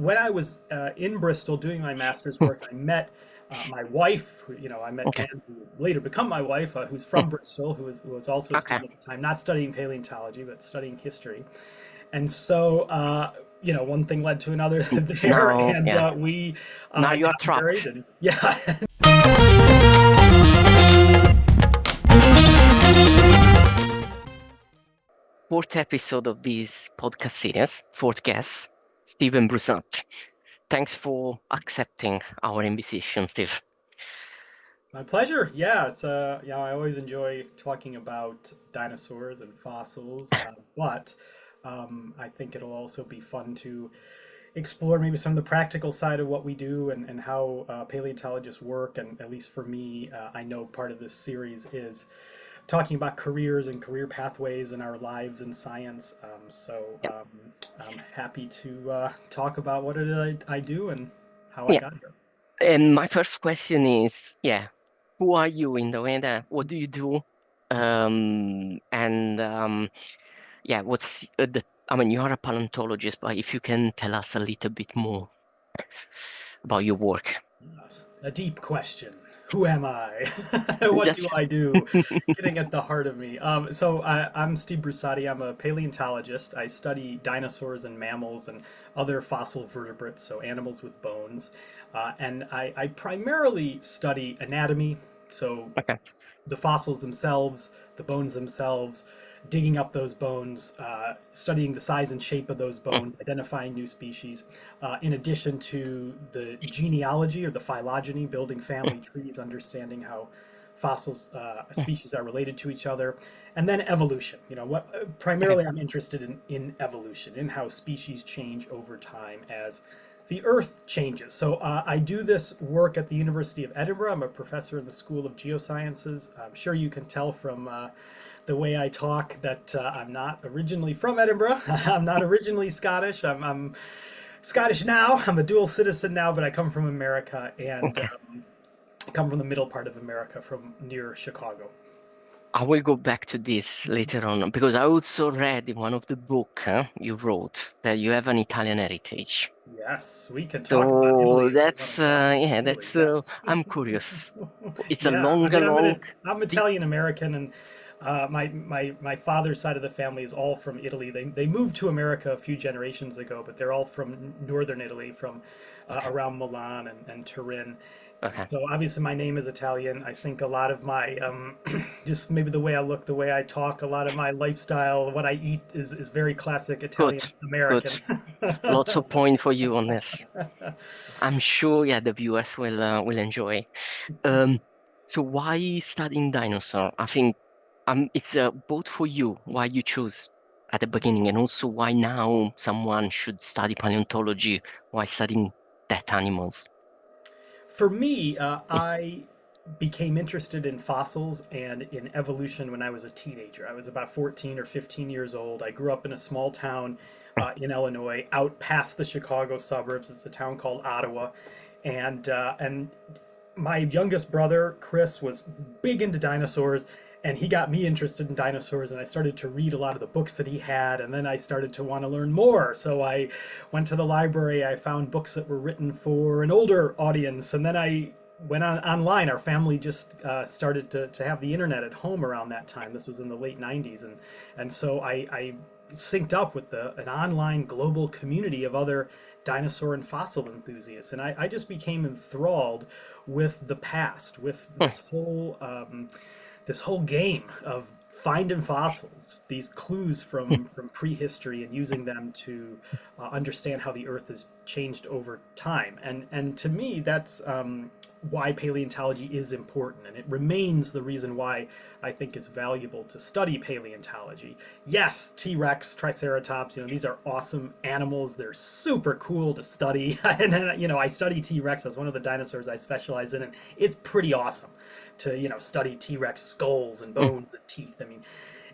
when I was in Bristol doing my master's work, I met my wife, who, I met Okay. Anne, who would later become my wife, who's Mm, from Bristol, who was also a okay. student at the time, not studying paleontology, but studying history. And so, one thing led to another there, Now, and yeah. we Now you are got married, trapped. and yeah. Fourth episode of this podcast series, fourth guest, Steven Brusatte. Thanks for accepting our invitation, Steve. My pleasure. Yeah, I always enjoy talking about dinosaurs and fossils, but I think it'll also be fun to explore maybe some of the practical side of what we do and how paleontologists work. And at least for me, I know part of this series is talking about careers and career pathways in our lives in science. Yeah. I'm happy to talk about what it is I do and how I Yeah. got here. And my first question is, yeah, who are you in the way that what do you do? And yeah, what's I mean, you are a paleontologist, but if you can tell us a little bit more about your work. Yes. A deep question. Who am I? What do That's I do? Getting at the heart of me. I'm Steve Brusatte. I'm a paleontologist. I study dinosaurs and mammals and other fossil vertebrates, so animals with bones. And I primarily study anatomy, so okay. the fossils themselves, the bones themselves, digging up those bones, studying the size and shape of those Mm, bones, identifying new species, in addition to the genealogy or the phylogeny, building mm, family trees, understanding how fossils, mm. species are related to each other, and then evolution. Okay. Primarily I'm interested in evolution, in how species change over time as the Earth changes. So I do this work at the University of Edinburgh. I'm a professor in the School of Geosciences. I'm sure you can tell from the way I talk that I'm not originally from Edinburgh. I'm not originally Scottish. I'm Scottish now. I'm a dual citizen now, but I come from America and Okay. I come from the middle part of America, from near Chicago. I will go back to this later on because I also read in one of the book you wrote that you have an Italian heritage. Yes, we can talk about Italy So if you want that's to talk about yeah, Italy. that's Yes. I'm curious. It's a Yeah, I long, mean, long, I'm deep. Italian American, and my father's side of the family is all from Italy. They moved to America a few generations ago, but they're all from northern Italy, from Okay, around Milan and Turin. And okay, so obviously my name is Italian. I think a lot of my just maybe the way I look, the way I talk, a lot of my lifestyle, what I eat is very classic good, Italian good. American. Lots of point for you on this. I'm sure, yeah, the viewers will enjoy. Um, so why studying dinosaur? I think it's both for you why you choose at the beginning, and also why now someone should study paleontology, why studying that animals. For me, Mm, I became interested in fossils and in evolution when I was a teenager. I was about 14 or 15 years old. I grew up in a small town mm, in Illinois, out past the Chicago suburbs. It's a town called Ottawa, and my youngest brother Chris was big into dinosaurs, and he got me interested in dinosaurs, and I started to read a lot of the books that he had, and then I started to want to learn more. So I went to the library. I found books that were written for an older audience, and then I went online. Our family just started to have the internet at home around that time. This was in the late 90s, and so I synced up with an online global community of other dinosaur and fossil enthusiasts, and I just became enthralled with the past, with mm, this whole game of finding fossils, these clues mm. from prehistory, and using them to understand how the Earth has changed over time. And to me, that's why paleontology is important, and it remains the reason why I think it's valuable to study paleontology. Yes, T-Rex, Triceratops, these are awesome animals. They're super cool to study. And I study T-Rex as one of the dinosaurs I specialize in, and it's pretty awesome to, study T-Rex skulls and Mm, bones and teeth. I mean,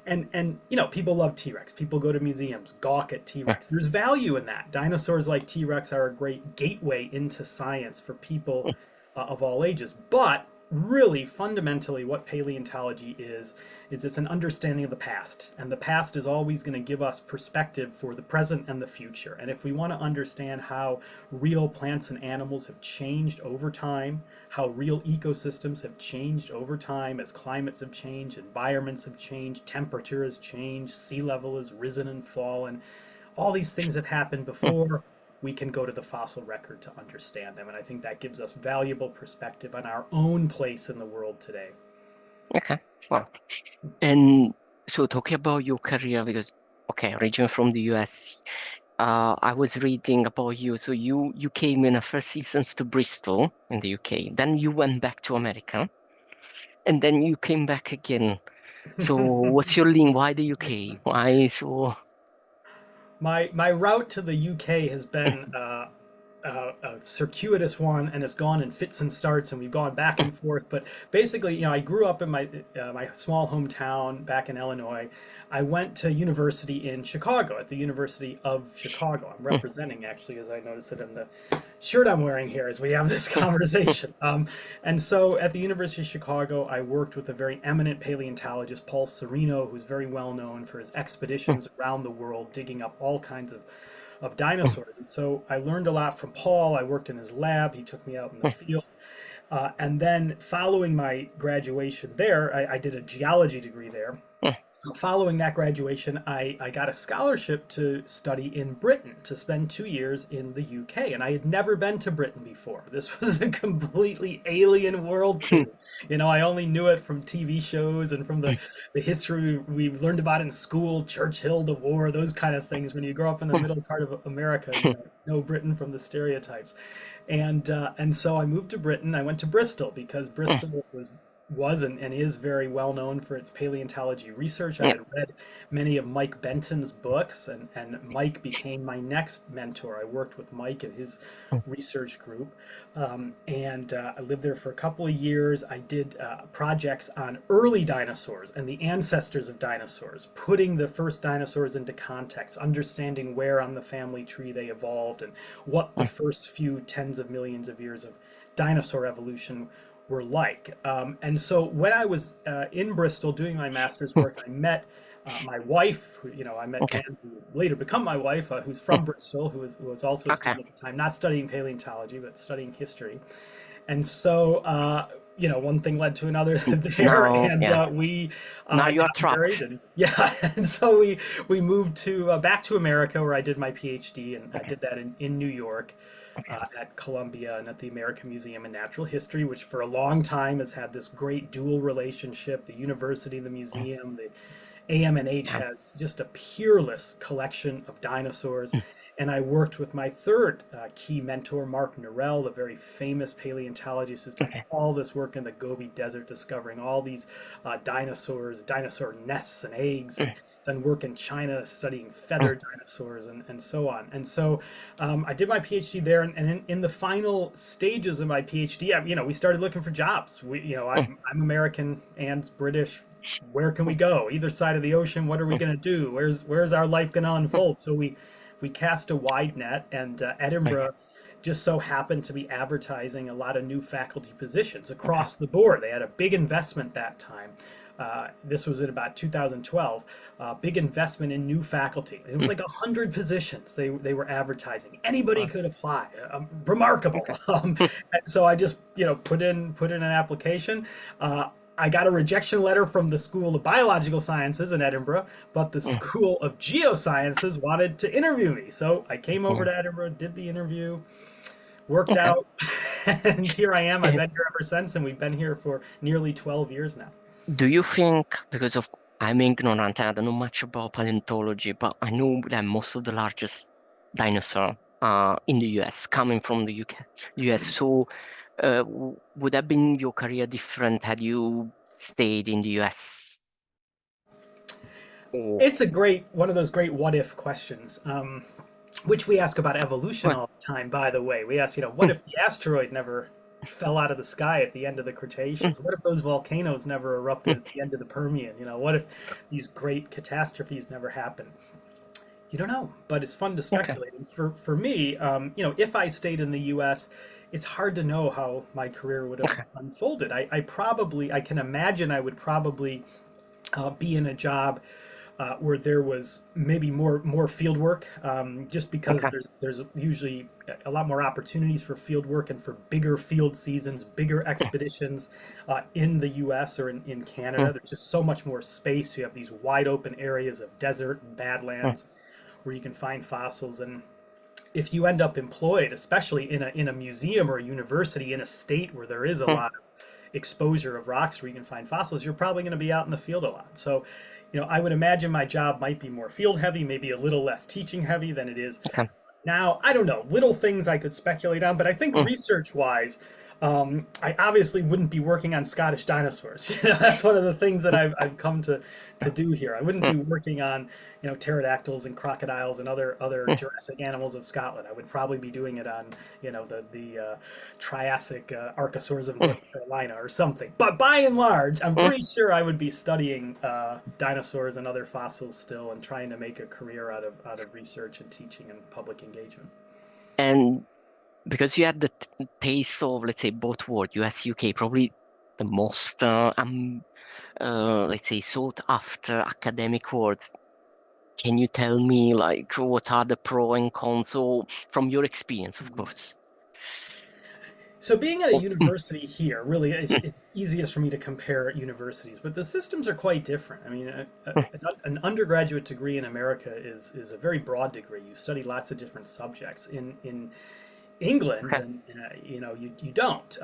and people love T-Rex. People go to museums, gawk at mm, T-Rex. There's value in that. Dinosaurs like T-Rex are a great gateway into science for people mm. of all ages. But really fundamentally what paleontology is it's an understanding of the past, and the past is always going to give us perspective for the present and the future. And if we want to understand how real plants and animals have changed over time, how real ecosystems have changed over time as climates have changed, environments have changed, temperature has changed, sea level has risen and fallen, all these things have happened Hmm. before, we can go to the fossil record to understand them. And I think that gives us valuable perspective on our own place in the world today. Okay. Well, and so talking about your career, because okay, originally from the US, I was reading about you. So you came in the first seasons to Bristol in the UK, then you went back to America, and then you came back again. So what's your link? Why the UK? Why so? My route to the UK has been a circuitous one, and it's gone in fits and starts, and we've gone back and forth. But basically, I grew up in my small hometown back in Illinois. I went to university in Chicago at the University of Chicago. I'm representing, actually, as I notice it in the shirt I'm wearing here as we have this conversation. And so at the University of Chicago, I worked with a very eminent paleontologist, Paul Sereno, who's very well known for his expeditions around the world, digging up all kinds of dinosaurs. And so I learned a lot from Paul. I worked in his lab. He took me out in the field. And then following my graduation there, I did a geology degree there. Following that graduation, I got a scholarship to study in Britain, to spend 2 years in the UK. And I had never been to Britain before. This was a completely alien world to me. I only knew it from TV shows and from the history we learned about in school, Churchill, the war, those kind of things. When you grow up in the middle part of America, you know Britain from the stereotypes. And so I moved to Britain. I went to Bristol because Bristol was and is very well known for its paleontology research. I had read many of Mike Benton's books, and Mike became my next mentor. I worked with Mike and his research group, and I lived there for a couple of years. I did projects on early dinosaurs and the ancestors of dinosaurs, putting the first dinosaurs into context, understanding where on the family tree they evolved, and what the first few tens of millions of years of dinosaur evolution were like. And so when I was in Bristol doing my master's work, I met my wife, who, I met Okay. Anne, who would later become my wife, who's from Bristol, who was also a Okay. student at the time, not studying paleontology, but studying history. And so, one thing led to another there, Now, and yeah. we Now you are got married, trapped. and yeah, and so we moved to back to America, where I did my PhD, and I Okay. did that in New York, Okay. at Columbia and at the American Museum of Natural History, which for a long time has had this great dual relationship. The university, the museum, the AMNH Yeah. has just a peerless collection of dinosaurs. And I worked with my third key mentor, Mark Norell, the very famous paleontologist who's done Okay. all this work in the Gobi Desert, discovering all these dinosaurs, dinosaur nests and eggs, and done work in China studying feathered dinosaurs, and so on. And so I did my PhD there, and in the final stages of my PhD, we started looking for jobs. I'm American and British. Where can we go? Either side of the ocean. What are we going to do? Where's our life going to unfold? So we cast a wide net, and Okay. Edinburgh just so happened to be advertising a lot of new faculty positions across the board. They had a big investment that time. This was in about 2012. Big investment in new faculty. It was like 100 positions they were advertising. Anybody could apply. Remarkable. Okay. And so I just put in an application. I got a rejection letter from the School of Biological Sciences in Edinburgh, but the School of Geosciences wanted to interview me. So I came over to Edinburgh, did the interview, worked Okay. out, and here I am. I've been here ever since, and we've been here for nearly 12 years now. Do you think, because of I'm ignorant, I don't know much about paleontology, but I know that most of the largest dinosaur are in the US, coming from the UK, US. So, would have been your career different had you stayed in the US? Or It's one of those great what if questions, which we ask about evolution well, all the time, by the way. We ask, what if the asteroid never fell out of the sky at the end of the Cretaceous? What if those volcanoes never erupted at the end of the Permian? What if these great catastrophes never happened? You don't know, but it's fun to Okay. speculate. And for me, if I stayed in the U.S., it's hard to know how my career would have Okay. unfolded. I can imagine I would probably be in a job where there was maybe more field work, just because Okay. there's usually a lot more opportunities for field work and for bigger field seasons, bigger Yeah. expeditions in the U.S. or in Canada. Mm, There's just so much more space. You have these wide open areas of desert and mm, badlands where you can find fossils. And if you end up employed, especially in a museum or a university in a state where there is a mm. lot of exposure of rocks where you can find fossils, you're probably going to be out in the field a lot. So, I would imagine my job might be more field heavy, maybe a little less teaching heavy than it is Okay. now. I don't know, little things I could speculate on, but I think Mm. research wise, I obviously wouldn't be working on Scottish dinosaurs. That's one of the things that I've come to do here. I wouldn't Mm. be working on, pterodactyls and crocodiles and other Mm. Jurassic animals of Scotland. I would probably be doing it on, the Triassic archosaurs of Mm. North Carolina or something. But by and large, I'm Mm. pretty sure I would be studying dinosaurs and other fossils still, and trying to make a career out of research and teaching and public engagement. And because you had the taste of, let's say, both world, US, UK, probably the most, let's say, sought after academic world. Can you tell me, like, what are the pro and cons, or from your experience, of course? So being at a Oh, mm, university here, really, mm, it's easiest for me to compare universities, but the systems are quite different. I mean, mm. an undergraduate degree in America is a very broad degree. You study lots of different subjects. In England, Okay. and you don't.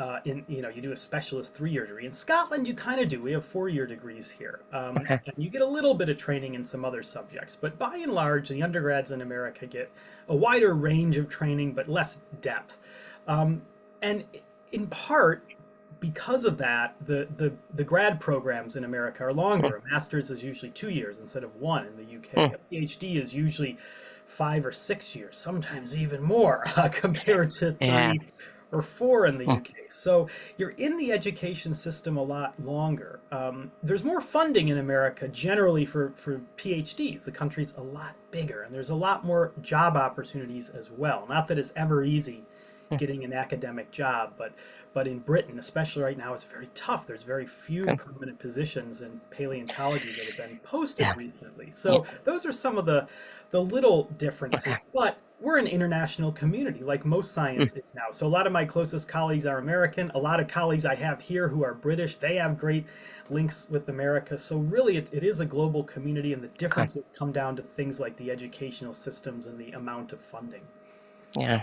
You do a specialist 3-year degree. In Scotland, you kind of do. We have 4-year degrees here, Okay. and you get a little bit of training in some other subjects. But by and large, the undergrads in America get a wider range of training, but less depth. Um, and in part because of that, the grad programs in America are Mm. longer. A master's is usually 2 years instead of one in the UK. Mm. A PhD is usually 5 or 6 years, sometimes even more, compared to Yeah. 3 or 4 in the Mm. UK. So you're in the education system a lot longer. There's more funding in America generally for PhDs. The country's a lot bigger, and there's a lot more job opportunities as well. Not that it's ever easy Mm. getting an academic job, but in Britain, especially right now, it's very tough. There's very few Okay. permanent positions in paleontology that have been posted Yeah. recently. Yeah. So those are some of the little Okay. differences. But we're an international community, like most Mm. science is now. So a lot of my closest colleagues are American. A lot of colleagues I have here who are British, they have great links with America. So really, it is a global community, and the Okay. differences come down to things like the educational systems and the amount of funding. Yeah.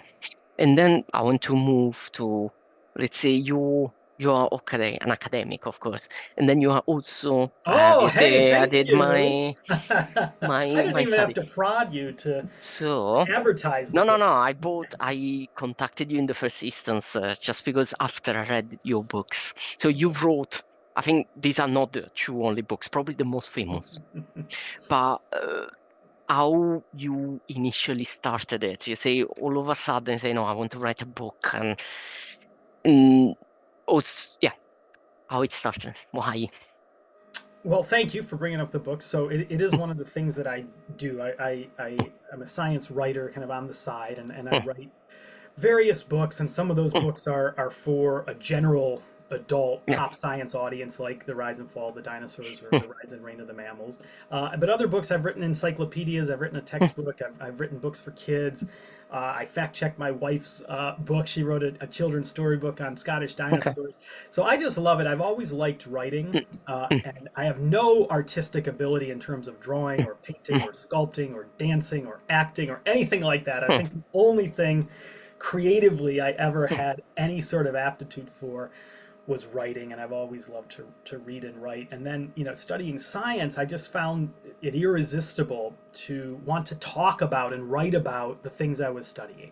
And then I want to move to, let's say, you are okay, an academic, of course, and then you are also, Oh, let's hey, say, I thank did you. my I didn't even have study. to prod you to So advertise the no, no, no. book. I contacted you in the first instance, just because after I read your books. So you wrote. I think these are not the two only books, probably the most famous. But how you initially started it? You say all of a sudden say, no, I want to write a book, and yeah, how it started, why? Well, thank you for bringing up the book. So it is one of the things that I do. I'm a science writer kind of on the side, and I Mm, write various books, and some of those mm, books are for a general adult yeah, pop science audience, like The Rise and Fall of the Dinosaurs or mm, The Rise and Reign of the Mammals. But other books, I've written encyclopedias, I've written a mm, textbook, I've written books for kids. I fact checked my wife's book. She wrote a children's storybook on Scottish okay, dinosaurs. So I just love it. I've always liked writing, mm, mm, and I have no artistic ability in terms of drawing mm, or painting mm, or sculpting or dancing or acting or anything like that. I mm, think the only thing creatively I ever mm, had any sort of aptitude for was writing, and I've always loved to read and write. And then, studying science, I just found it irresistible to want to talk about and write about the things I was studying.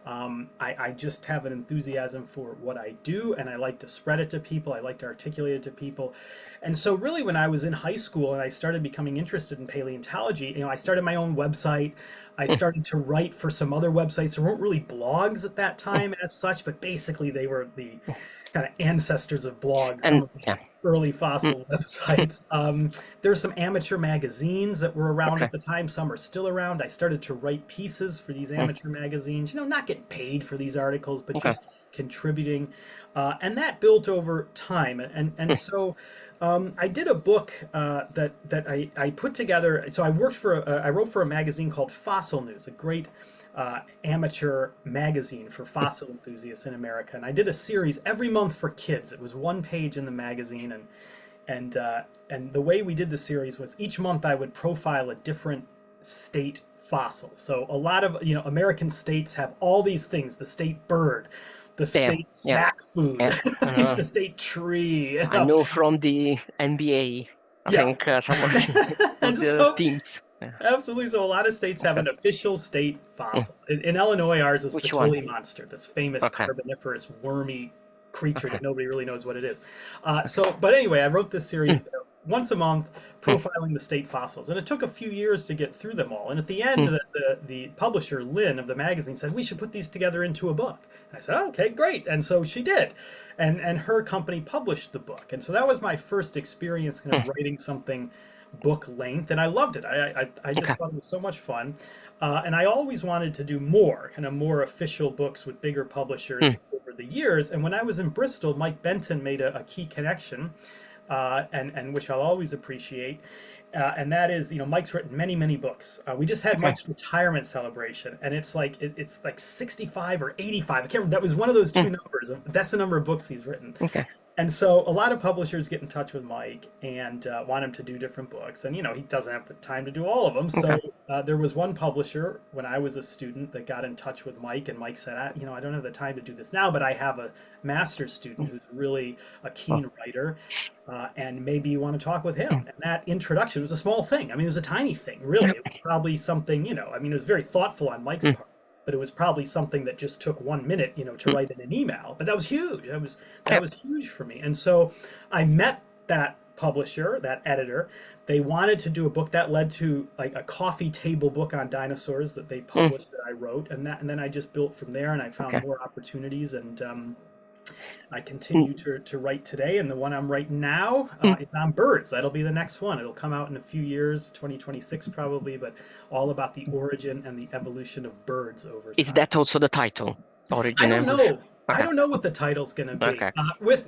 I just have an enthusiasm for what I do, and I like to spread it to people. I like to articulate it to people. And so, really, when I was in high school and I started becoming interested in paleontology, I started my own website. I started to write for some other websites. There weren't really blogs at that time as such, but basically they were the kind of ancestors of blogs, some And of yeah. these early Mm, fossil websites. There's some amateur magazines that were around okay. at the time. Some are still around. I started to write pieces for these Mm, amateur magazines, not getting paid for these articles, but okay. just contributing. And that built over time. And Mm, so I did a book that I put together. So I wrote for a magazine called Fossil News, a great amateur magazine for fossil enthusiasts in America. And I did a series every month for kids. It was one page in the magazine, and the way we did the series was each month I would profile a different state fossil. So a lot of American states have all these things: the state bird, the yeah. state Yeah. snack food, Yeah. the state tree. I know from the NBA. I Yeah. think some of And of the so teams. Yeah. absolutely. So a lot of states have Okay. an official state Mm, fossil. In Illinois, ours is the which one? Tully monster, this famous Okay. carboniferous wormy creature Okay. that nobody really knows what it is. But anyway, I wrote this series Mm, once a month, mm, profiling the state fossils, and it took a few years to get through them all. And at the end, mm, the publisher Lynn of the magazine said we should put these together into a book. And I said, oh, okay, great. And so she did, and her company published the book. And so that was my first experience, kind of mm. writing something book length, and I loved it. I Okay. just thought it was so much fun, and I always wanted to do more, kind of more official books with bigger publishers Mm, over the years. And when I was in Bristol, Mike Benton made a key connection, and which I'll always appreciate. And that is, Mike's written many books. We just had okay. Mike's retirement celebration, and it's like 65 or 85. I can't remember. That was one of those two Mm, numbers. That's the number of books he's written. okay. And so a lot of publishers get in touch with Mike and want him to do different books. And, he doesn't have the time to do all of them. Okay. So there was one publisher when I was a student that got in touch with Mike. And Mike said, I don't have the time to do this now, but I have a master's student Mm, who's really a oh, keen writer. And maybe you want to talk with him. mm, And that introduction was a small thing. I mean, it was a tiny thing, really. yeah. It was probably something, it was very thoughtful on Mike's Mm, part, but it was probably something that just took 1 minute, to mm, write in an email. But that was huge. That yeah. was huge for me. And so I met that publisher, that editor. They wanted to do a book that led to like a coffee table book on dinosaurs that they Mm, published that I wrote, and then I just built from there, and I found okay. more opportunities, and I Mm, continue to write today, and the one I'm writing now mm. is on birds. That'll be the next one. It'll come out in a few years, 2026 probably, but all about the origin and the evolution of birds over Is time. that also the title? I Origin don't Evolution. know. I Okay. don't know what the title's going to be. Okay. I will.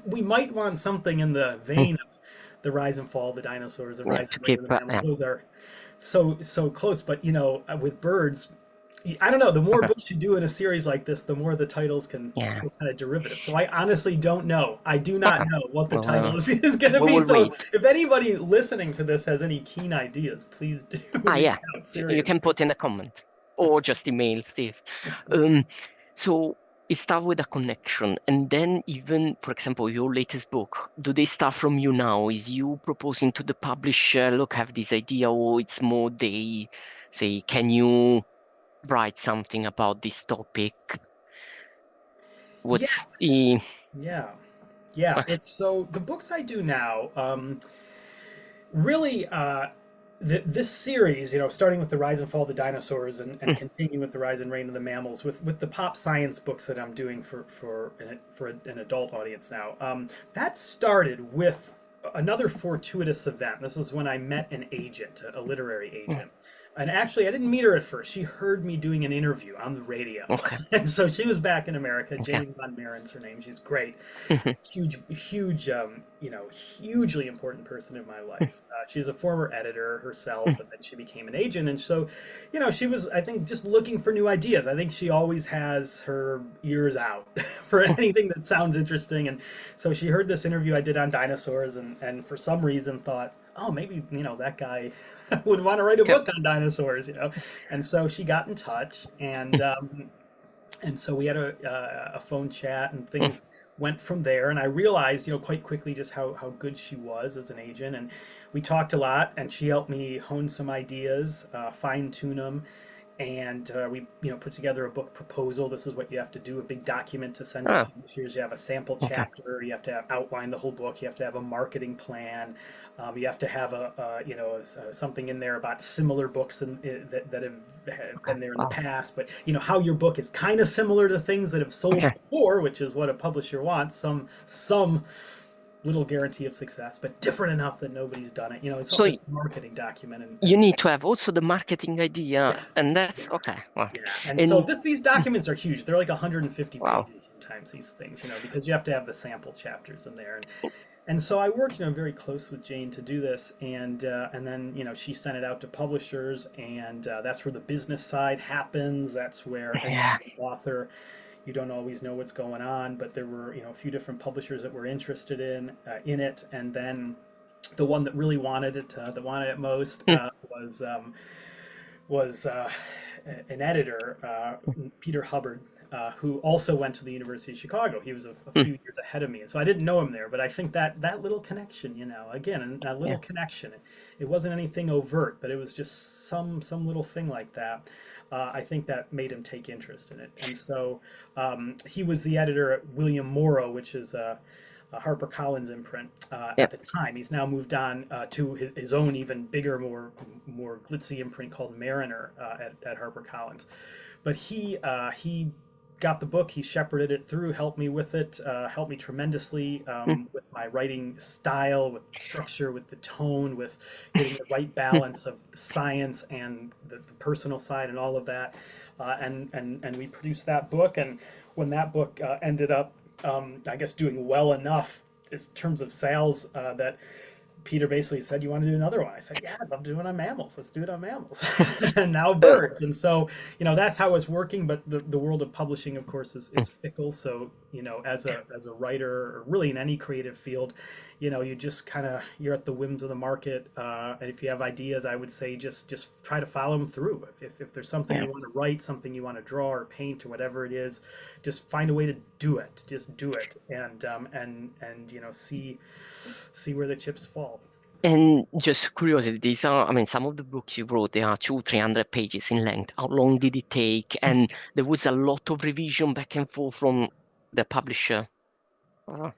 We might want something in the Mm, vein of the rise and fall of the dinosaurs, the yeah. rise To and reign keep. of the mammals. Yeah. Those are so close. But with birds, I don't know. The more Okay. books you do in a series like this, the more the titles can Yeah. feel kind of derivative. So I honestly don't know. I do Okay. not know what the Well, title is going to we be. will So read. if anybody listening to this has any keen ideas, please do reach Yeah. out. You can Seriously. put in a comment or just email Steve. Um, so it start with a connection, and then even, for example, your latest book, do they start from you now? Is you proposing to the publisher, look, I have this idea, or it's more they say, can you write something about this topic? Yeah, What's the yeah, yeah. okay. It's so the books I do now. Really, this series, starting with the rise and fall of the dinosaurs, and Mm, continuing with the rise and reign of the mammals, with the pop science books that I'm doing for an adult audience now. That started with another fortuitous event. This is when I met an agent, a literary mm, agent. And actually, I didn't meet her at first. She heard me doing an interview on the radio. okay. And so she was back in America. Okay. Jamie Von Maren's her name. She's great, Mhm. huge, hugely important person in my life. She's a former editor herself, Mm, and then she became an agent. And so, she was, I think, just looking for new ideas. I think she always has her ears out for mm, anything that sounds interesting. And so she heard this interview I did on dinosaurs, and for some reason thought, oh, maybe, that guy would want to write a yeah. book on dinosaurs. And so she got in touch, Mm, and so we had a phone chat, and mm, things went from there. And I realized, quite quickly just how good she was as an agent. And we talked a lot, and she helped me hone some ideas, fine tune them. and we put together a book proposal. This is what you have to do: a big document to send to Ah, publishers. You have a sample okay. chapter. You have to outline the whole book. You have to have a marketing plan. You have to have something in there about similar books that have Okay. been there in the Wow. past. But how your book is kind of similar to things that have sold Okay. before, which is what a publisher wants. Some little guarantee of success, but different enough that nobody's done it. It's So a marketing document, you need to have also the marketing idea, yeah, and yeah. that's okay. Wow. Yeah, and so And these documents are huge. They're like 150 wow. pages sometimes. These things, because you have to have the sample chapters in there, and so I worked, very close with Jane to do this, and then she sent it out to publishers, and that's where the business side happens. That's where, Yeah. as an author, you don't always know what's going on, but there were a few different publishers that were interested in it, and then the one that really wanted it, that wanted it most, Hmm. was an editor, Peter Hubbard, who also went to the University of Chicago. He was a Hmm. few years ahead of me, and so I didn't know him there. But I think that little connection, again, a little Yeah. connection. It wasn't anything overt, but it was just some little thing like that. I think that made him take interest in it, and so he was the editor at William Morrow, which is a HarperCollins imprint Yeah. at the time. He's now moved on to his own even bigger, more glitzy imprint called Mariner at HarperCollins. But he got the book, he shepherded it through, helped me with it, helped me tremendously Hmm. with my writing style, with the structure, with the tone, with getting the right balance of the science and the personal side and all of that. And we produced that book. And when that book ended up, I guess, doing well enough in terms of sales that Peter basically said, "You want to do another one?" I said, "Yeah, I'd love to do it on mammals. Let's do it on mammals." And now birds. And so, that's how it's working. But the world of publishing, of course, is fickle. So, as a writer, or really in any creative field, you just you're at the whims of the market. And if you have ideas, I would say just try to follow them through. If there's something Yeah. you want to write, something you want to draw or paint or whatever it is, just find a way to do it. Just do it, and see where the chips fall. And just curiosity, these are, I mean, some of the books you wrote, they are 300 pages in length. How long did it take? And there was a lot of revision back and forth from the publisher. Oh.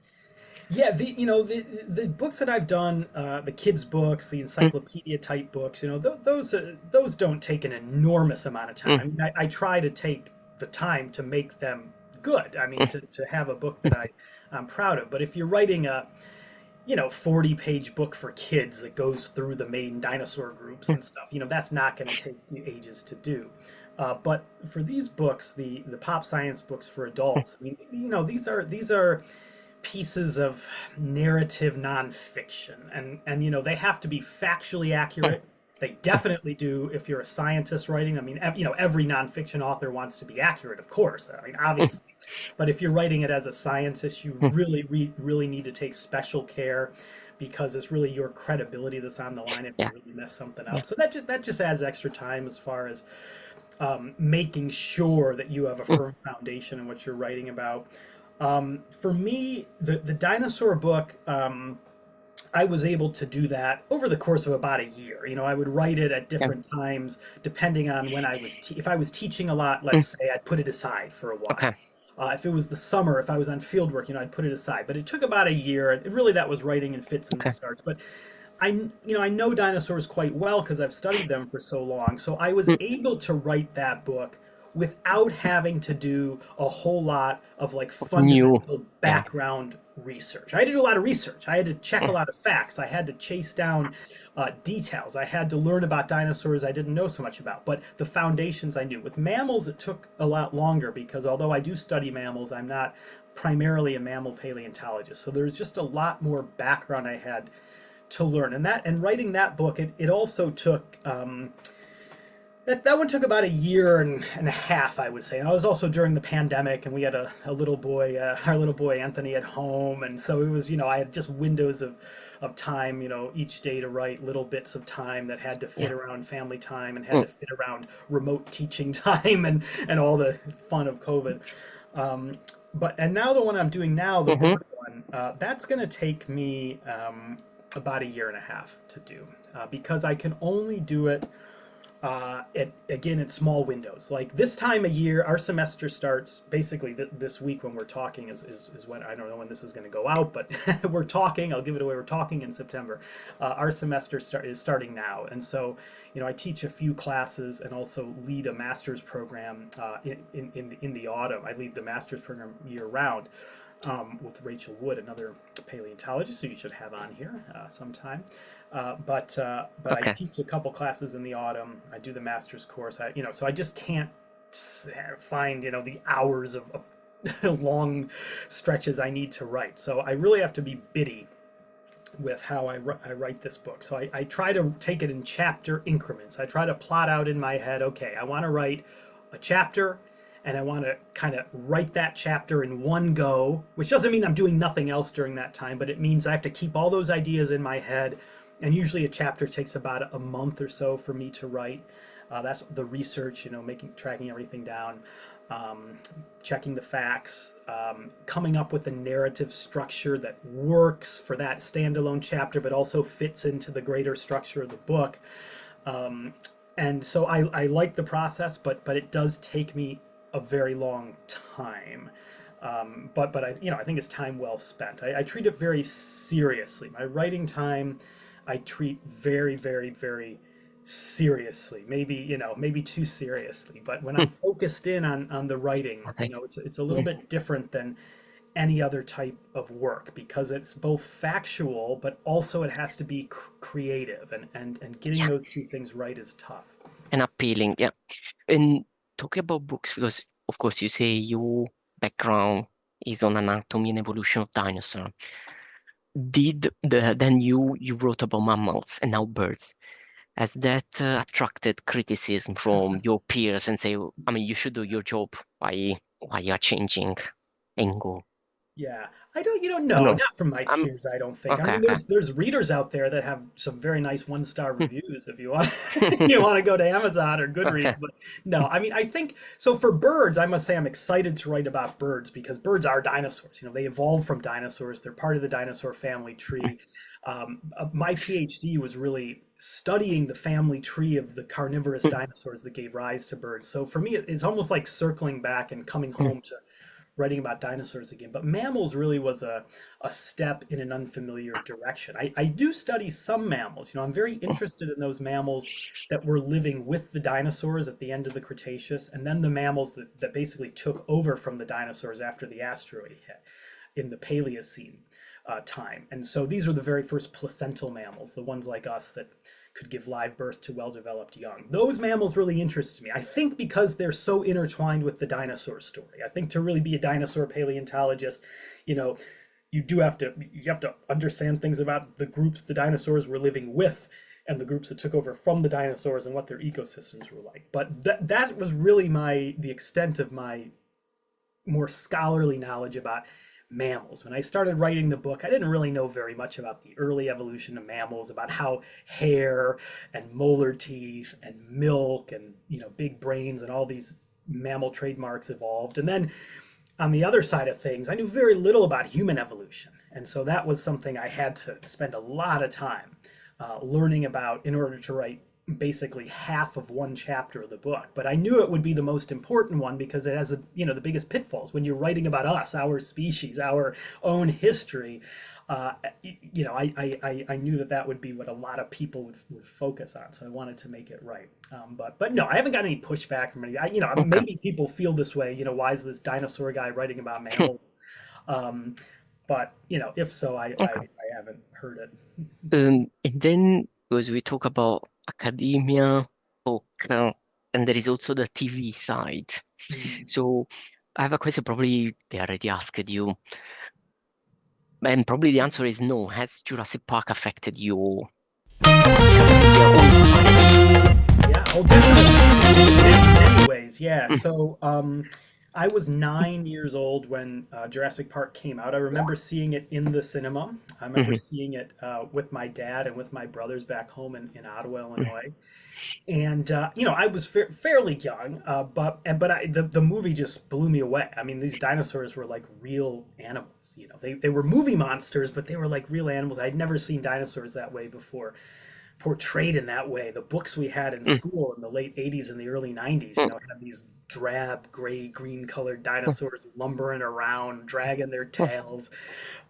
Yeah, the books that I've done, the kids' books, the Mm, encyclopedia type books, those don't take an enormous amount of time. mm, I mean, I try to take the time to make them good. I mean, to have a book that I'm proud of. But if you're writing a 40-page book for kids that goes through the main dinosaur groups mm, and stuff, that's not going to take you ages to do. But for these books, the pop science books for mm, adults, I mean, these are pieces of narrative nonfiction, and they have to be factually mm, accurate. They definitely do if you're a scientist writing. I mean, every nonfiction author wants to be accurate, of course. I mean, mm, obviously, but if you're writing it as a scientist, you mm. really need to take special care, because it's really your credibility that's on the line if you Yeah. really mess something Yeah. up. So that just adds extra time as far as making sure that you have a Mm, firm foundation in what you're writing about. For me, the dinosaur book, I was able to do that over the course of about a year. I would write it at yeah. different times depending on when if I was teaching a lot, Mm, let's say, I'd put it aside for a while. okay. If it was the summer, if I was on field work, I'd put it aside. But it took about a year, and really that was writing in fits and Okay. starts. But I know dinosaurs quite well because I've studied them for so long. So I was Mm, able to write that book without having to do a whole lot of like new. fundamental Yeah. background research. I had to do a lot of research. I had to check a Mm, lot of facts. I had to chase down details. I had to learn about dinosaurs I didn't know so much about. But the foundations I knew. With mammals, it took a lot longer because although I do study mammals, I'm not primarily a mammal paleontologist. So there's just a lot more background I had to learn. And writing that book, it also took that one took about a year and a half, I would say. And I was also during the pandemic, and we had a little boy, our little boy Anthony, at home, and so it was, I had just windows of time, each day to write little bits of time that had to fit yeah. around family time and had Mm, to fit around remote teaching time and all the fun of COVID. Um, and now the one I'm doing now, the mhm. bird one, that's going to take me about a year and a half to do because I can only do it Again, it's small windows. Like this time of year, our semester starts basically this week when we're talking is when I don't know when this is going to go out, but we're talking. I'll give it away. We're talking in September. Our semester is starting now, and so I teach a few classes and also lead a master's program in the autumn. I lead the master's program year round. With Rachel Wood, another paleontologist who you should have on here sometime. But I Okay. teach a couple classes in the autumn. I do the master's course. So I just can't find the hours of long stretches I need to write. So I really have to be bitty with how I write this book. So I try to take it in chapter increments. I try to plot out in my head, okay, I want to write a chapter and I want to kind of write that chapter in one go, which doesn't mean I'm doing nothing else during that time, but it means I have to keep all those ideas in my head. And usually a chapter takes about a month or so for me to write. That's the research, tracking everything down, checking the facts, coming up with a narrative structure that works for that standalone chapter, but also fits into the greater structure of the book. And so I like the process, but it does take me a very long time. But I think it's time well spent. I treat it very seriously. My writing time, I treat very, very, very seriously. Maybe too seriously. But when I'm focused in on the writing, Okay. it's a little Yeah. bit different than any other type of work because it's both factual, but also it has to be creative, and getting Yeah. those two things right is tough. And appealing. Yeah. And talking about books, because of course you say your background is on anatomy and evolution of dinosaur. Then you wrote about mammals and now birds. Has that attracted criticism from your peers and say, I mean, you should do your job. Why you are changing angle? Yeah, I don't I know, know. not from my I'm peers, I don't think. I okay. mean, Okay. there's readers out there that have some very nice one-star reviews if you want you want to go to Amazon or Okay. Goodreads, but no, I mean, I think so for birds, I must say I'm excited to write about birds because birds are dinosaurs. They evolved from dinosaurs. They're part of the dinosaur family tree. My PhD was really studying the family tree of the carnivorous dinosaurs that gave rise to birds. So for me, it's almost like circling back and coming home to writing about dinosaurs again. But mammals really was a step in an unfamiliar direction. I do study some mammals. I'm very interested in those mammals that were living with the dinosaurs at the end of the Cretaceous, and then the mammals that basically took over from the dinosaurs after the asteroid hit in the Paleocene time. And so these were the very first placental mammals, the ones like us that could give live birth to well-developed young. Those mammals really interest me. I think because they're so intertwined with the dinosaur story. I think to really be a dinosaur paleontologist, you know, you have to understand things about the groups the dinosaurs were living with and the groups that took over from the dinosaurs and what their ecosystems were like. But that was really the extent of my more scholarly knowledge about mammals. When I started writing the book, I didn't really know very much about the early evolution of mammals, about how hair and molar teeth and milk and big brains and all these mammal trademarks evolved. And then on the other side of things, I knew very little about human evolution. And so that was something I had to spend a lot of time learning about in order to write basically half of one chapter of the book. But I knew it would be the most important one because it has the biggest pitfalls when you're writing about us, our species, our own history. I knew that would be what a lot of people would focus on, so I wanted to make it right. But no, I haven't got any pushback from any. Okay. Maybe people feel this way. Why is this dinosaur guy writing about mammals? Um, but if so, Okay. I haven't heard it. And then because we talk about academia, book, and there is also the TV side. Mm. So I have a question. Probably they already asked you, and probably the answer is no. Has Jurassic Park affected your career or inspired you? Yeah, oh, definitely. In many ways, yeah. So, I was 9 years old when Jurassic Park came out. I remember seeing it in the cinema. I remember Mhm, seeing it with my dad and with my brothers back home in Ottawa, mhm. Illinois. And I was fairly young, but the movie just blew me away. I mean, these dinosaurs were like real animals. They were movie monsters, but they were like real animals. I'd never seen dinosaurs that way before. portrayed in that way. The books we had in Mm, school in the late 80s and the early 90s, mm, had these drab, gray, green colored mm, dinosaurs lumbering around, dragging their mm, tails,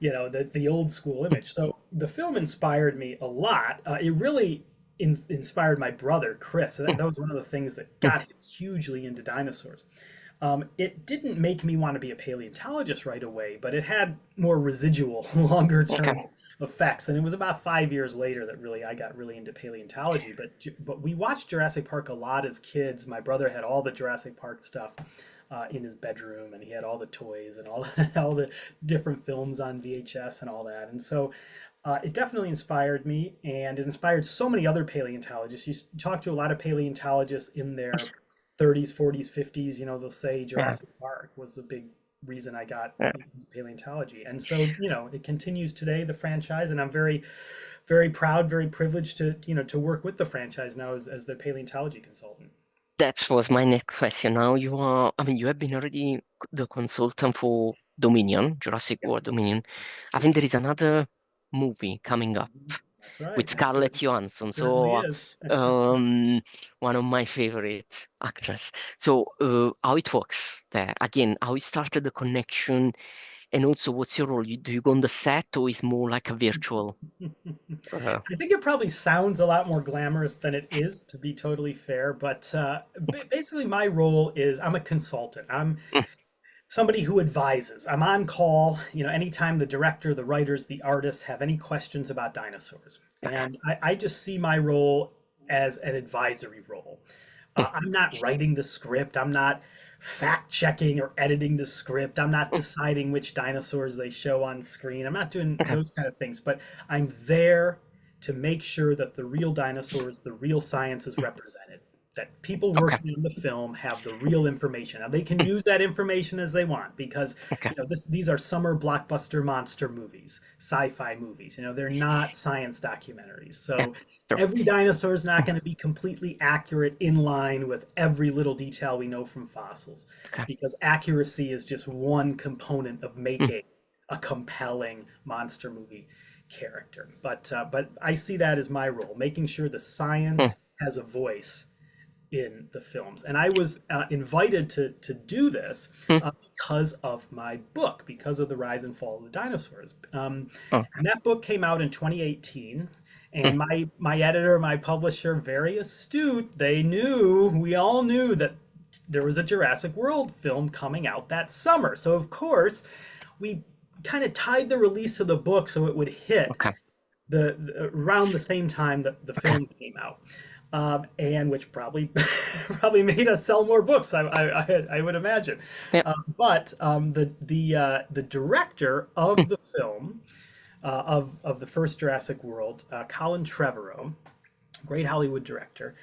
the old school image. So the film inspired me a lot. It really inspired my brother, Chris. That was one of the things that mm. got him hugely into dinosaurs. It didn't make me want to be a paleontologist right away, but it had more residual, longer term Okay. effects. And it was about 5 years later that really I got really into paleontology. But we watched Jurassic Park a lot as kids. My brother had all the Jurassic Park stuff in his bedroom, and he had all the toys and all all the different films on VHS and all that. And so it definitely inspired me, and it inspired so many other paleontologists. Talk to a lot of paleontologists in their 30s, 40s, 50s. They'll say Yeah. Jurassic Park was a big reason I got Yeah. into paleontology. And so, it continues today, the franchise, and I'm very, very proud, very privileged to work with the franchise now as the paleontology consultant. That was my next question. Now you are, I mean, you have been already the consultant for Dominion, Jurassic Yeah, World Dominion. I true. think there is another movie coming up That's right. with It Scarlett Johansson. certainly So, is. um, one of my favorite actors. So, how it works there? Again, how it started the connection, and also what's your role? Do you go on the set, or is more like a virtual? Uh, I think it probably sounds a lot more glamorous than it is, to be totally fair. But basically, my role is I'm a consultant. I'm mm, somebody who advises. I'm on call, anytime the director, the writers, the artists have any questions about dinosaurs. okay. And I just see my role as an advisory role. Mm, I'm not writing the script. I'm not fact checking or editing the script. I'm not mm, deciding which dinosaurs they show on screen. I'm not doing okay. those kind of things, but I'm there to make sure that the real dinosaurs, the real science is Mm, represented. That people okay. working on the film have the real information. Now they can Mm, use that information as they want because okay. these are summer blockbuster monster movies, sci-fi movies. They're not science documentaries. Yeah. So Sure. every dinosaur is not Mm, going to be completely accurate in line with every little detail we know from fossils, okay. because accuracy is just one component of Mm, making a compelling monster movie character. But I see that as my role, making sure the mm, science has a voice in the films. And I was invited to do this mm, because of my book, because of the rise and fall of the dinosaurs. okay. And that book came out in 2018. Mm, And my editor, my publisher, very astute, we all knew that there was a Jurassic World film coming out that summer. So of course, we kind of tied the release of the book so it would hit okay. around the same time that the Okay. film came out, and which probably probably made us sell more books. I would imagine. Yep. But the director of the film of the first Jurassic World, Colin Trevorrow, great Hollywood director.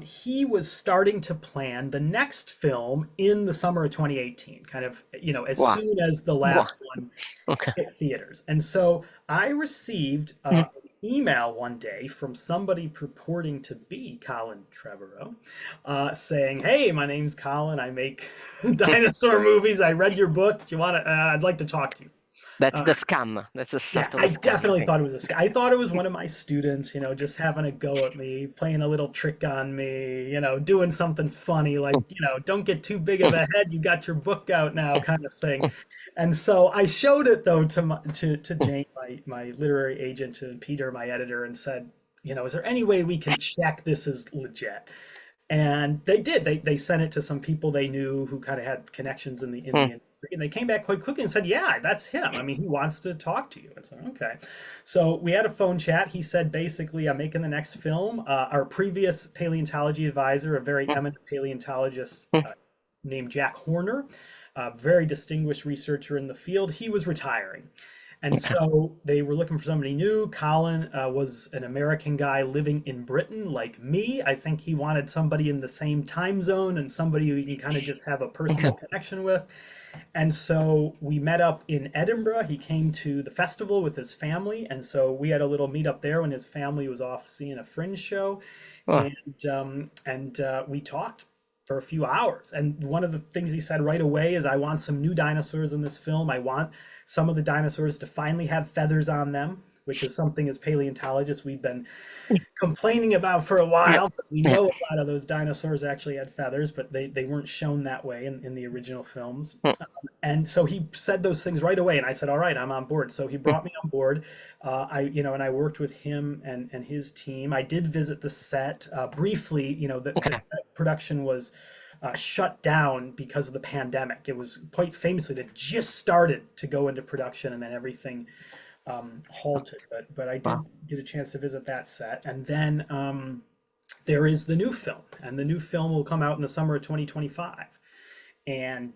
He was starting to plan the next film in the summer of 2018, kind of, as Wow. soon as the Wow. last one Okay. hit theaters. And so I received Mm, an email one day from somebody purporting to be Colin Trevorrow, saying, "Hey, my name's Colin. I make mm. dinosaur movies. I read your book. Do you want to? I'd like to talk to you." That's Uh, the scam. That's the yeah, start of I a scam, I definitely think. thought it was I thought it was one of my students, just having a go at me, playing a little trick on me, doing something funny, like, Mm, don't get too big of mm, a head. You got your book out now, mm, kind of thing. mm, And so I showed it though to mm. Jane, my literary agent, and Peter, my editor, and said, is there any way we can check this is legit? And they did. They sent it to some people they knew who kind of had connections in the Mm, industry, and they came back quite quickly and said, "Yeah, that's him. I mean, he wants to talk to you." And so, okay. So we had a phone chat. He said, basically, I'm making the next film. Our previous paleontology advisor, a very mm, eminent paleontologist mm. named Jack Horner, a very distinguished researcher in the field, he was retiring. And Okay. so they were looking for somebody new. Colin was an American guy living in Britain, like me. I think he wanted somebody in the same time zone and somebody who he can kind of just have a Okay. personal connection with. And so we met up in Edinburgh. He came to the festival with his family. And so we had a little meet up there when his family was off seeing a fringe show. Oh, And we talked for a few hours. And one of the things he said right away is, I want some new dinosaurs in this film. I want some of the dinosaurs to finally have feathers on them. which is something as paleontologists we've been complaining about for a Yeah. while, because we Yeah. know a lot of those dinosaurs actually had feathers, but they weren't shown that way in the original films. Mm, And so he said those things right away, and I said, "All right, I'm on board." So he mm. brought me on board. And I worked with him and his team. I did visit the set briefly. The Okay. production was shut down because of the pandemic. It was quite famously that just started to go into production, and then everything halted. But I did Wow. get a chance to visit that set, and then there is the new film, and the new film will come out in the summer of 2025. And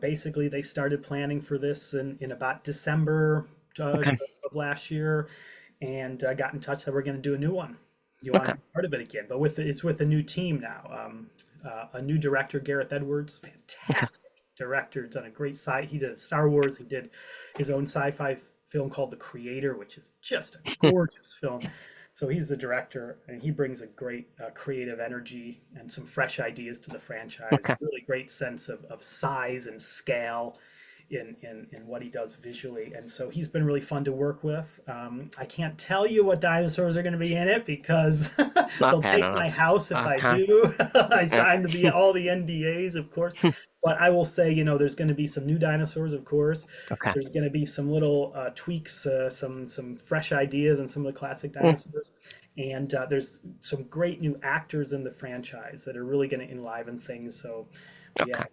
basically they started planning for this in about December Okay. of last year, and got in touch that we're going to do a new one. You want Okay. to be part of it again, but it's with a new team now. A new director, Gareth Edwards, Okay. fantastic director, done a great he did Star Wars. He did his own sci-fi film called The Creator, which is just a Hmm. gorgeous film. So he's the director, and he brings a great creative energy and some fresh ideas to the franchise. Okay. Really great sense of size and scale in what he does visually. And so he's been really fun to work with. I can't tell you what dinosaurs are going to be in it because they'll Okay. take No, no. my house if I Okay. do. I Yeah. signed all the NDAs, of course. But I will say, there's going to be some new dinosaurs, of course. Okay. There's going to be some little tweaks, some fresh ideas, and some of the classic Mm. dinosaurs. And there's some great new actors in the franchise that are really going to enliven things. So we have Okay.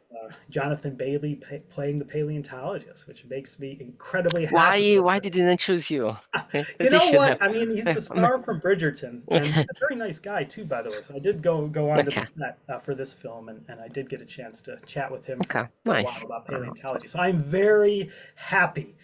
Jonathan Bailey playing the paleontologist, which makes me incredibly happy. Why didn't I choose you? You They know should what? have. I mean, he's the star from Bridgerton, and he's a very nice guy too, by the way. So I did go onto the Okay. set for this film, and I did get a chance to chat with him Okay. for a while Nice. about paleontology. So I'm very happy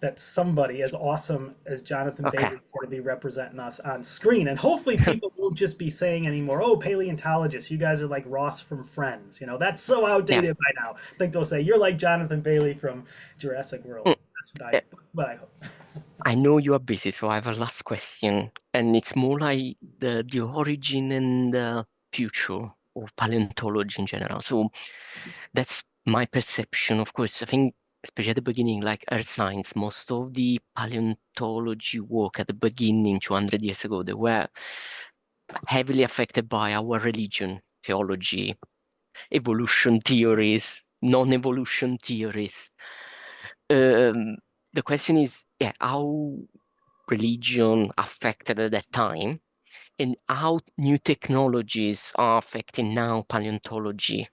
that somebody as awesome as Jonathan Okay. Bailey is going to be representing us on screen, and hopefully people won't just be saying anymore, "Oh, paleontologists, you guys are like Ross from Friends." That's so Yeah. outdated by now. I think they'll say you're like Jonathan Bailey from Jurassic World. Mm. That's Yeah. what I hope. I know you are busy, so I have a last question, and it's more like the origin and the future of paleontology in general. So that's my perception. Of course, I think especially at the beginning, like earth science, most of the paleontology work at the beginning, 200 years ago, they were heavily affected by our religion, theology, evolution theories, non-evolution theories. Um, the question is, yeah, how religion affected at that time and how new technologies are affecting now paleontology.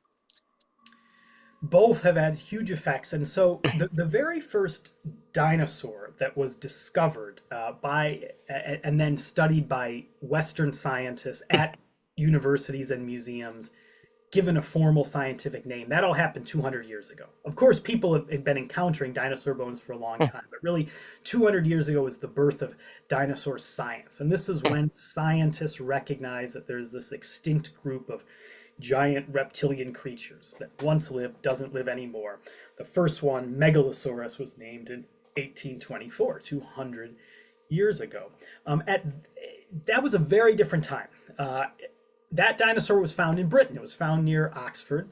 Both have had huge effects. And so the very first dinosaur that was discovered and then studied by Western scientists at universities and museums, given a formal scientific name, that all happened 200 years ago. Of course, people have been encountering dinosaur bones for a long time, but really 200 years ago was the birth of dinosaur science. And this is when scientists recognize that there's this extinct group of giant reptilian creatures that once lived, doesn't live anymore. The first one, Megalosaurus, was named in 1824, 200 years ago. That was a very different time. That dinosaur was found in Britain. It was found near Oxford,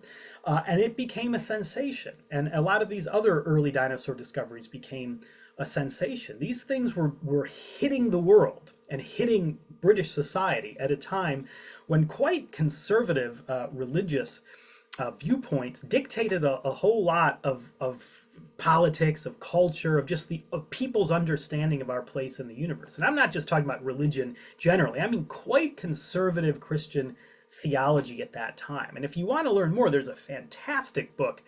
and it became a sensation. And a lot of these other early dinosaur discoveries became a sensation. These things were hitting the world and hitting British society at a time when quite conservative religious viewpoints dictated a whole lot of politics, of culture, of people's understanding of our place in the universe. And I'm not just talking about religion generally. I mean quite conservative Christian theology at that time. And if you want to learn more, there's a fantastic book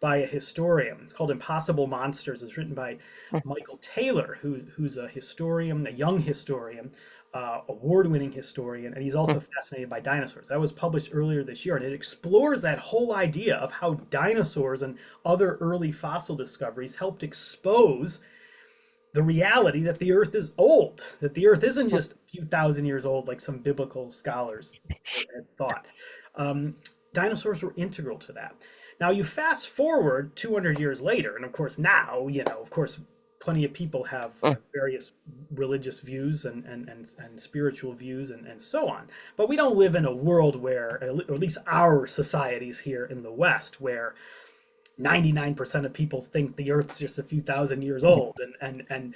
by a historian. It's called Impossible Monsters. It's written by Michael Taylor, who's a historian, a young historian, award-winning historian, and he's also fascinated by dinosaurs. That was published earlier this year, and it explores that whole idea of how dinosaurs and other early fossil discoveries helped expose the reality that the Earth is old, that the Earth isn't just a few thousand years old like some biblical scholars had thought. Dinosaurs were integral to that. Now you fast forward 200 years later, and of course now, of course, plenty of people have various religious views and spiritual views and so on. But we don't live in a world where, or at least our societies here in the West, where 99% of people think the Earth's just a few thousand years old, and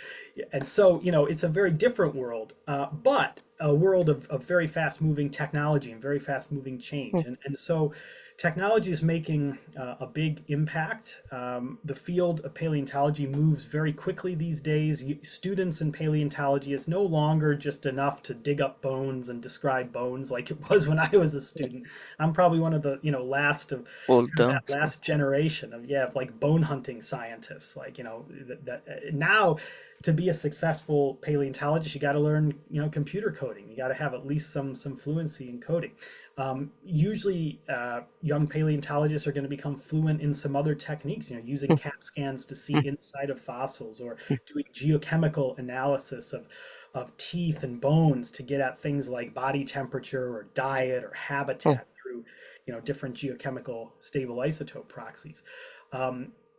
so it's a very different world, but a world of very fast moving technology and very fast moving change, and so technology is making a big impact. The field of paleontology moves very quickly these days. Students in paleontology, is no longer just enough to dig up bones and describe bones like it was when I was a student. I'm probably one of the last of Older that school. last generation of like bone hunting scientists. Like that now, to be a successful paleontologist, you got to learn computer coding. You got to have at least some fluency in coding. Usually, young paleontologists are going to become fluent in some other techniques, using CAT scans to see inside of fossils, or doing geochemical analysis of teeth and bones to get at things like body temperature or diet or habitat through, different geochemical stable isotope proxies.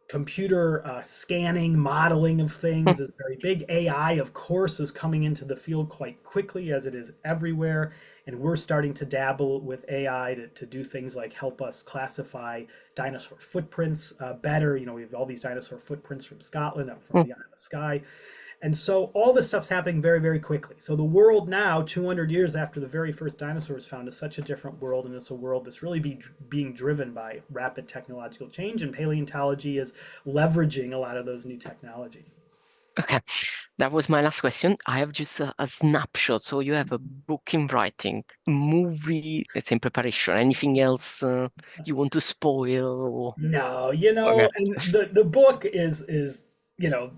Computer scanning, modeling of things is very big. AI, of course, is coming into the field quite quickly, as it is everywhere. And we're starting to dabble with AI to do things like help us classify dinosaur footprints better. We have all these dinosaur footprints from Scotland, up from beyond the sky. And so all this stuff's happening very, very quickly. So the world now, 200 years after the very first dinosaurs found, is such a different world, and it's a world that's really being driven by rapid technological change, and paleontology is leveraging a lot of those new technology. Okay, that was my last question. I have just a snapshot. So you have a book in writing, movie, it's in preparation. Anything else you want to spoil? No, Okay, and the book is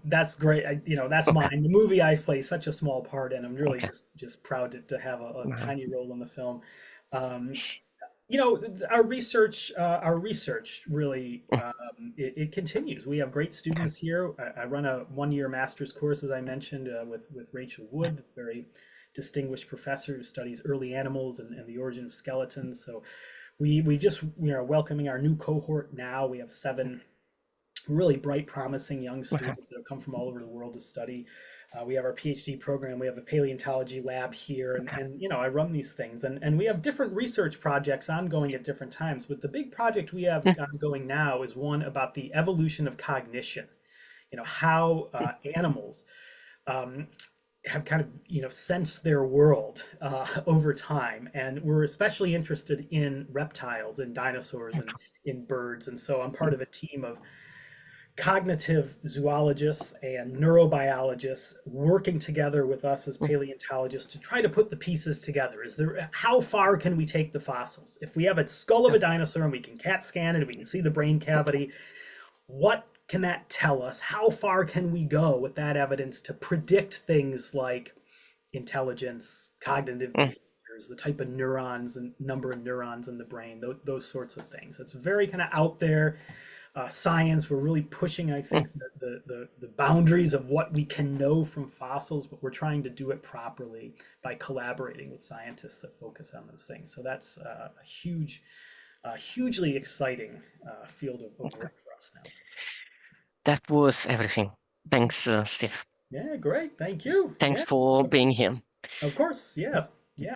that's great. That's okay, mine. The movie I play such a small part in. I'm really okay. just proud to have a Uh, tiny role in the film. Um, our research really, it continues. We have great students here. I run a 1-year master's course, as I mentioned, with Rachel Wood, a very distinguished professor who studies early animals and the origin of skeletons. So we are welcoming our new cohort now. We have 7 really bright, promising young okay. students that have come from all over the world to study. We have our PhD program. We have a paleontology lab here, and I run these things, and we have different research projects ongoing at different times. But the big project we have ongoing now is one about the evolution of cognition. How animals have kind of sensed their world over time, and we're especially interested in reptiles and dinosaurs and in birds. And so I'm part of a team of cognitive zoologists and neurobiologists working together with us as paleontologists to try to put the pieces together. How far can we take the fossils? If we have a skull of a dinosaur and we can CAT scan it, we can see the brain cavity, what can that tell us? How far can we go with that evidence to predict things like intelligence, cognitive behaviors, the type of neurons and number of neurons in the brain, those sorts of things? It's very kind of out there science. We're really pushing, I think, the boundaries of what we can know from fossils, but we're trying to do it properly by collaborating with scientists that focus on those things. So that's a hugely exciting field of work for us now. That was everything. Thanks, Steve. Yeah, great. Thank you. Thanks Yeah, for being here. of course. Yeah. Yeah.